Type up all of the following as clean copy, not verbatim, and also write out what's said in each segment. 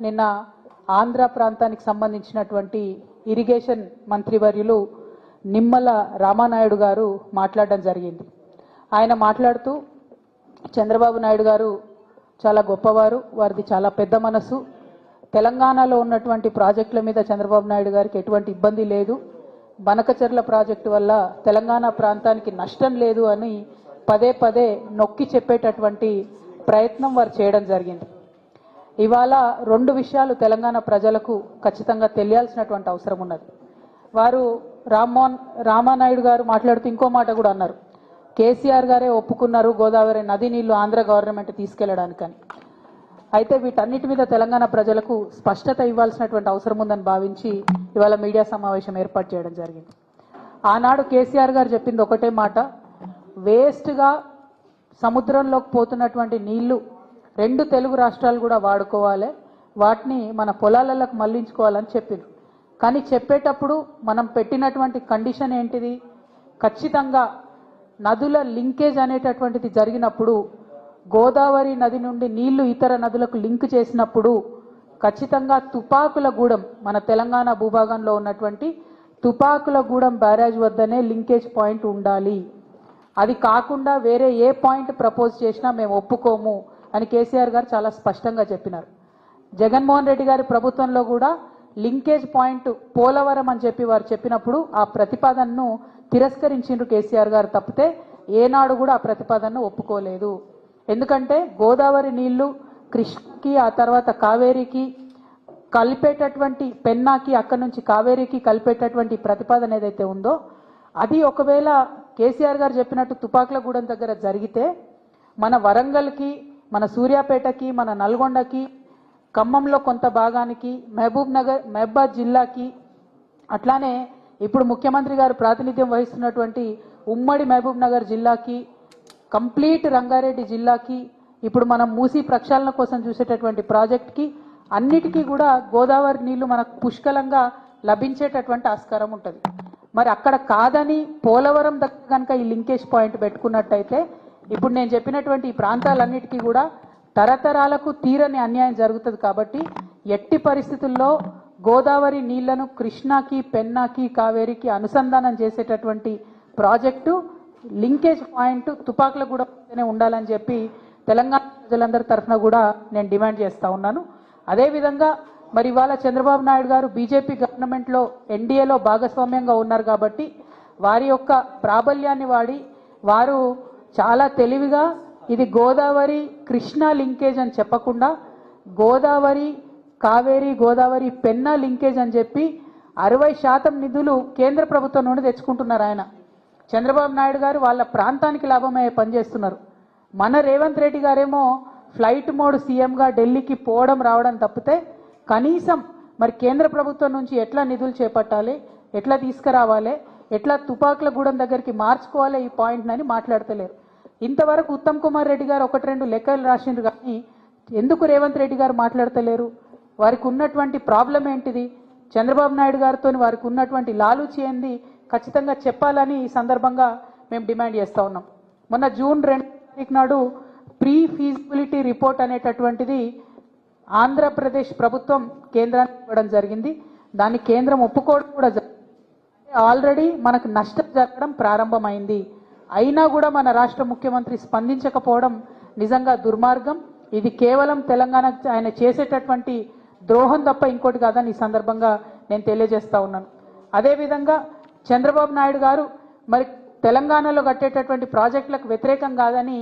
నిన్న ఆంధ్ర ప్రాంతానికి సంబంధించినటువంటి ఇరిగేషన్ మంత్రివర్యులు నిమ్మల రామానాయుడు గారు మాట్లాడడం జరిగింది. ఆయన మాట్లాడుతూ చంద్రబాబు నాయుడు గారు చాలా గొప్పవారు, వారిది చాలా పెద్ద మనసు, తెలంగాణలో ఉన్నటువంటి ప్రాజెక్టుల మీద చంద్రబాబు నాయుడు గారికి ఎటువంటి ఇబ్బంది లేదు, బనకచెర్ల ప్రాజెక్టు వల్ల తెలంగాణ ప్రాంతానికి నష్టం లేదు అని పదే పదే నొక్కి చెప్పేటటువంటి ప్రయత్నం వారు చేయడం జరిగింది. ఇవాళ రెండు విషయాలు తెలంగాణ ప్రజలకు ఖచ్చితంగా తెలియాల్సినటువంటి అవసరం ఉన్నది. వారు రామానాయుడు గారు మాట్లాడుతూ ఇంకో మాట కూడా అన్నారు, కేసీఆర్ గారే ఒప్పుకున్నారు గోదావరి నది నీళ్లు ఆంధ్ర గవర్నమెంట్ తీసుకెళ్లడానికని. అయితే వీటన్నిటి మీద తెలంగాణ ప్రజలకు స్పష్టత ఇవ్వాల్సినటువంటి అవసరం ఉందని భావించి ఇవాళ మీడియా సమావేశం ఏర్పాటు చేయడం జరిగింది. ఆనాడు కేసీఆర్ గారు చెప్పింది ఒకటే మాట, వేస్ట్గా సముద్రంలోకి పోతున్నటువంటి నీళ్లు రెండు తెలుగు రాష్ట్రాలు కూడా వాడుకోవాలి, వాటిని మన పొలాలకు మళ్లించుకోవాలని చెప్పిండ్రు. కానీ చెప్పేటప్పుడు మనం పెట్టినటువంటి కండిషన్ ఏంటిది, ఖచ్చితంగా నదుల లింకేజ్ అనేటటువంటిది జరిగినప్పుడు, గోదావరి నది నుండి నీళ్లు ఇతర నదులకు లింక్ చేసినప్పుడు ఖచ్చితంగా తుపాకులగూడెం, మన తెలంగాణ భూభాగంలో ఉన్నటువంటి తుపాకులగూడెం బ్యారేజ్ వద్దనే లింకేజ్ పాయింట్ ఉండాలి, అది కాకుండా వేరే ఏ పాయింట్ ప్రపోజ్ చేసినా మేము ఒప్పుకోము అని కేసీఆర్ గారు చాలా స్పష్టంగా చెప్పినారు. జగన్మోహన్ రెడ్డి గారి ప్రభుత్వంలో కూడా లింకేజ్ పాయింట్ పోలవరం అని చెప్పి వారు చెప్పినప్పుడు ఆ ప్రతిపాదనను తిరస్కరించిండ్రు కేసీఆర్ గారు తప్పితే ఏనాడు కూడా ఆ ప్రతిపాదనను ఒప్పుకోలేదు. ఎందుకంటే గోదావరి నీళ్లు కృష్ణకి ఆ తర్వాత కావేరికి కలిపేటటువంటి, పెన్నాకి అక్కడి నుంచి కావేరికి కలిపేటటువంటి ప్రతిపాదన ఏదైతే ఉందో అది ఒకవేళ కేసీఆర్ గారు చెప్పినట్టు తుపాకులగూడెం దగ్గర జరిగితే మన వరంగల్కి, మన సూర్యాపేటకి, మన నల్గొండకి, ఖమ్మంలో కొంత భాగానికి, మహబూబాద్ జిల్లాకి, అట్లానే ఇప్పుడు ముఖ్యమంత్రి గారు ప్రాతినిధ్యం వహిస్తున్నటువంటి ఉమ్మడి మహబూబ్ నగర్ జిల్లాకి, కంప్లీట్ రంగారెడ్డి జిల్లాకి, ఇప్పుడు మనం మూసీ ప్రక్షాళన కోసం చూసేటటువంటి ప్రాజెక్ట్కి అన్నిటికీ కూడా గోదావరి నీళ్లు మనకు పుష్కలంగా లభించేటటువంటి ఆస్కారం ఉంటుంది. మరి అక్కడ కాదని పోలవరం దగ్గర కనుక ఈ లింకేజ్ పాయింట్ పెట్టుకున్నట్టయితే ఇప్పుడు నేను చెప్పినటువంటి ఈ ప్రాంతాలన్నిటికీ కూడా తరతరాలకు తీరని అన్యాయం జరుగుతుంది. కాబట్టి ఎట్టి పరిస్థితుల్లో గోదావరి నీళ్లను కృష్ణాకి, పెన్నాకి, కావేరికి అనుసంధానం చేసేటటువంటి ప్రాజెక్టు లింకేజ్ పాయింట్ తుపాకులగూడెంలోనే ఉండాలని చెప్పి తెలంగాణ ప్రజలందరి తరఫున కూడా నేను డిమాండ్ చేస్తా ఉన్నాను. అదేవిధంగా మరి ఇవాళ చంద్రబాబు నాయుడు గారు బీజేపీ గవర్నమెంట్లో ఎన్డీఏలో భాగస్వామ్యంగా ఉన్నారు కాబట్టి వారి యొక్క ప్రాబల్యాన్ని వాడి వారు చాలా తెలివిగా ఇది గోదావరి కృష్ణా లింకేజ్ అని చెప్పకుండా గోదావరి కావేరి, గోదావరి పెన్నా లింకేజ్ అని చెప్పి 60% నిధులు కేంద్ర ప్రభుత్వం నుండి తెచ్చుకుంటున్నారు. ఆయన చంద్రబాబు నాయుడు గారు వాళ్ళ ప్రాంతానికి లాభమయ్యే పనిచేస్తున్నారు. మన రేవంత్ రెడ్డి గారేమో ఫ్లైట్ మోడ్ సీఎంగా ఢిల్లీకి పోవడం రావడం తప్పితే కనీసం మరి కేంద్ర ప్రభుత్వం నుంచి ఎట్లా నిధులు చేపట్టాలి, ఎట్లా తీసుకురావాలి, ఎట్లా తుపాకులగూడెం దగ్గరికి మార్చుకోవాలి ఈ పాయింట్ అని మాట్లాడతలేరు. ఇంతవరకు ఉత్తమ్ కుమార్ రెడ్డి గారు 1-2 లెక్కలు రాసిండ్రు కానీ ఎందుకు రేవంత్ రెడ్డి గారు మాట్లాడతలేరు? వారికి ఉన్నటువంటి ప్రాబ్లం ఏంటిది, చంద్రబాబు నాయుడు గారితో వారికి ఉన్నటువంటి లాలూచి ఏంది ఖచ్చితంగా చెప్పాలని ఈ సందర్భంగా మేము డిమాండ్ చేస్తూ ఉన్నాం. మొన్న జూన్ 2 నాడు ప్రీ ఫీజిబిలిటీ రిపోర్ట్ అనేటటువంటిది ఆంధ్రప్రదేశ్ ప్రభుత్వం కేంద్రానికి ఇవ్వడం జరిగింది. దాన్ని కేంద్రం ఒప్పుకోవడం కూడా జరిగింది. ఆల్రెడీ మనకు నష్టం జరగడం ప్రారంభమైంది. అయినా కూడా మన రాష్ట్ర ముఖ్యమంత్రి స్పందించకపోవడం నిజంగా దుర్మార్గం. ఇది కేవలం తెలంగాణ ఆయన చేసేటటువంటి ద్రోహం తప్ప ఇంకోటి కాదని ఈ సందర్భంగా నేను తెలియజేస్తా ఉన్నాను. అదేవిధంగా చంద్రబాబు నాయుడు గారు మరి తెలంగాణలో కట్టేటటువంటి ప్రాజెక్టులకు వ్యతిరేకం కాదని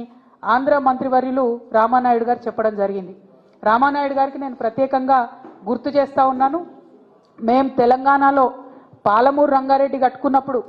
ఆంధ్ర మంత్రివర్యులు రామానాయుడు గారు చెప్పడం జరిగింది. రామానాయుడు గారికి నేను ప్రత్యేకంగా గుర్తు చేస్తా ఉన్నాను, మేము తెలంగాణలో పాలమూరు రంగారెడ్డి కట్టుకున్నప్పుడు,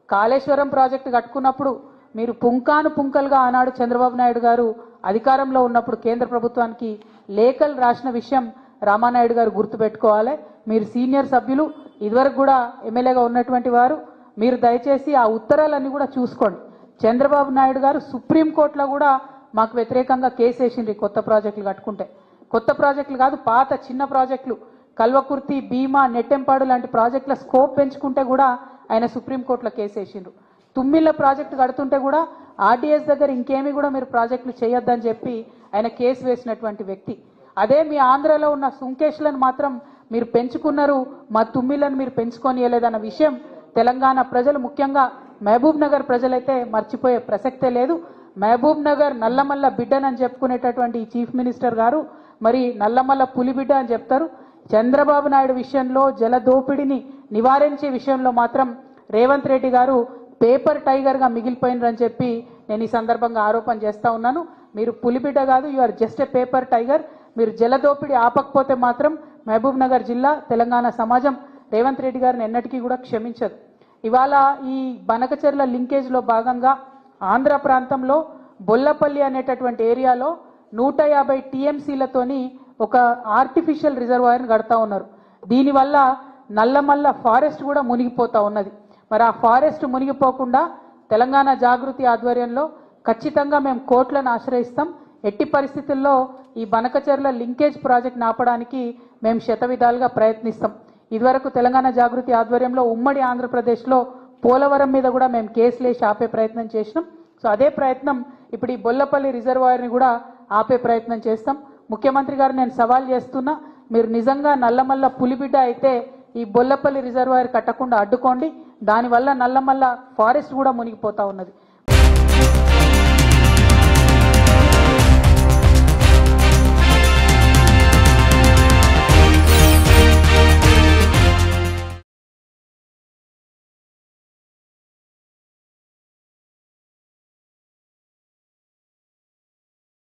కాళేశ్వరం ప్రాజెక్టు కట్టుకున్నప్పుడు మీరు పుంకానుపుంకలుగా ఆనాడు చంద్రబాబు నాయుడు గారు అధికారంలో ఉన్నప్పుడు కేంద్ర ప్రభుత్వానికి లేఖలు రాసిన విషయం రామానాయుడు గారు గుర్తుపెట్టుకోవాలి. మీరు సీనియర్ సభ్యులు, ఇదివరకు కూడా ఎమ్మెల్యేగా ఉన్నటువంటి వారు, మీరు దయచేసి ఆ ఉత్తరాలన్నీ కూడా చూసుకోండి. చంద్రబాబు నాయుడు గారు సుప్రీంకోర్టులో కూడా మాకు వ్యతిరేకంగా కేసు వేసిండ్రు. కొత్త ప్రాజెక్టులు కట్టుకుంటే, కొత్త ప్రాజెక్టులు కాదు పాత చిన్న ప్రాజెక్టులు కల్వకుర్తి, భీమా, నెట్టెంపాడు లాంటి ప్రాజెక్టుల స్కోప్ పెంచుకుంటే కూడా ఆయన సుప్రీంకోర్టులో కేసు వేసిండ్రు. తుమ్మిళ్ళ ప్రాజెక్టు కడుతుంటే కూడా ఆర్డీఎస్ దగ్గర ఇంకేమీ కూడా మీరు ప్రాజెక్టులు చేయొద్దని చెప్పి ఆయన కేసు వేసినటువంటి వ్యక్తి. అదే మీ ఆంధ్రలో ఉన్న సుంకేష్లను మాత్రం మీరు పెంచుకున్నారు, మా తుమ్మిలను మీరు పెంచుకోనియలేదన్న విషయం తెలంగాణ ప్రజలు, ముఖ్యంగా మహబూబ్ నగర్ ప్రజలైతే మర్చిపోయే ప్రసక్తే లేదు. మహబూబ్ నగర్ నల్లమల్ల బిడ్డనని చెప్పుకునేటటువంటి ఈ చీఫ్ మినిస్టర్ గారు మరి నల్లమల్ల పులిబిడ్డ అని చెప్తారు. చంద్రబాబు నాయుడు విషయంలో, జల దోపిడీని నివారించే విషయంలో మాత్రం రేవంత్ రెడ్డి గారు పేపర్ టైగర్గా మిగిలిపోయినరని చెప్పి నేను ఈ సందర్భంగా ఆరోపణ చేస్తా ఉన్నాను. మీరు పులిబిడ్డ కాదు, you are just a paper tiger. మీరు జల దోపిడీ ఆపకపోతే మాత్రం మహబూబ్ నగర్ జిల్లా, తెలంగాణ సమాజం రేవంత్ రెడ్డి గారిని ఎన్నటికీ కూడా క్షమించదు. ఇవాళ ఈ బనకచెర్ల లింకేజ్లో భాగంగా ఆంధ్ర ప్రాంతంలో బొల్లపల్లి అనేటటువంటి ఏరియాలో 150 టీఎంసీలతోని ఒక ఆర్టిఫిషియల్ రిజర్వాయర్ని కడతా ఉన్నారు. దీనివల్ల నల్లమల్ల ఫారెస్ట్ కూడా మునిగిపోతా ఉన్నది. మరి ఆ ఫారెస్ట్ మునిగిపోకుండా తెలంగాణ జాగృతి ఆధ్వర్యంలో ఖచ్చితంగా మేము కోర్టులను ఆశ్రయిస్తాం. ఎట్టి పరిస్థితుల్లో ఈ బనకచెర్ల లింకేజ్ ప్రాజెక్ట్ ఆపడానికి మేము శతవిధాలుగా ప్రయత్నిస్తాం. ఇదివరకు తెలంగాణ జాగృతి ఆధ్వర్యంలో ఉమ్మడి ఆంధ్రప్రదేశ్లో పోలవరం మీద కూడా మేము కేసులు వేసి ఆపే ప్రయత్నం చేసినాం. సో అదే ప్రయత్నం ఇప్పుడు ఈ బొల్లపల్లి రిజర్వాయర్ని కూడా ఆపే ప్రయత్నం చేస్తాం. ముఖ్యమంత్రి గారు నేను సవాల్ చేస్తున్నా, మీరు నిజంగా నల్లమల్ల పులిబిడ్డ అయితే ఈ బొల్లపల్లి రిజర్వాయర్ కట్టకుండా అడ్డుకోండి. దానివల్ల నల్లమల్ల ఫారెస్ట్ కూడా మునిగిపోతా ఉన్నది.